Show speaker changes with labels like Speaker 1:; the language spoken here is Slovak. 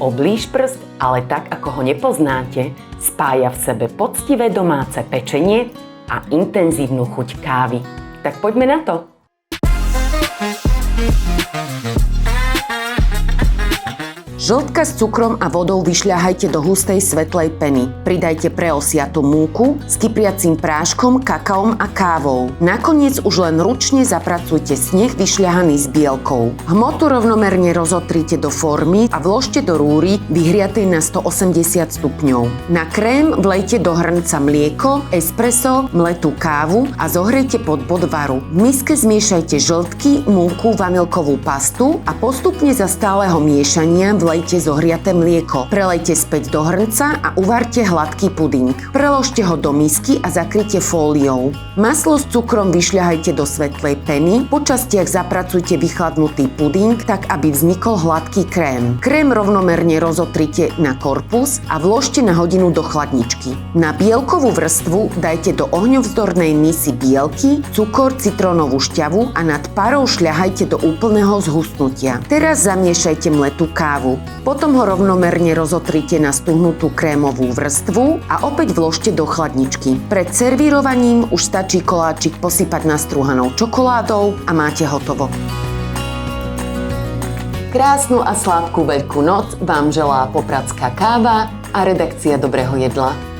Speaker 1: oblíž prst, ale tak ako ho nepoznáte, spája v sebe poctivé domáce pečenie a intenzívnu chuť kávy. Tak poďme na to! Žltka s cukrom a vodou vyšľahajte do hustej svetlej peny. Pridajte preosiatú múku s kypriacím práškom, kakaom a kávou. Nakoniec už len ručne zapracujte sneh vyšľahaný s bielkou. Hmotu rovnomerne rozotrite do formy a vložte do rúry vyhriatej na 180 stupňov. Na krém vlejte do hrnca mlieko, espresso, mletú kávu a zohrejte pod bod varu. V miske zmiešajte žltky, múku, vanilkovú pastu a postupne za stáleho miešania vlejte zohriaté mlieko. Prelejte späť do hrnca a uvarte hladký puding. Preložte ho do misky a zakryte fóliou. Maslo s cukrom vyšľahajte do svetlej peny, po častiach zapracujte vychladnutý puding, tak aby vznikol hladký krém. Krém rovnomerne rozotrite na korpus a vložte na hodinu do chladničky. Na bielkovú vrstvu dajte do ohňovzdornej misy bielky, cukor, citrónovú šťavu a nad parou šľahajte do úplného zhustnutia. Teraz zamiešajte mletú kávu. Potom ho rovnomerne rozotrite na stuhnutú krémovú vrstvu a opäť vložte do chladničky. Pred servírovaním už stačí koláčik posypať nastrúhanou čokoládou a máte hotovo. Krásnu a sladkú Veľkú noc vám želá Popradská káva a redakcia Dobrého jedla.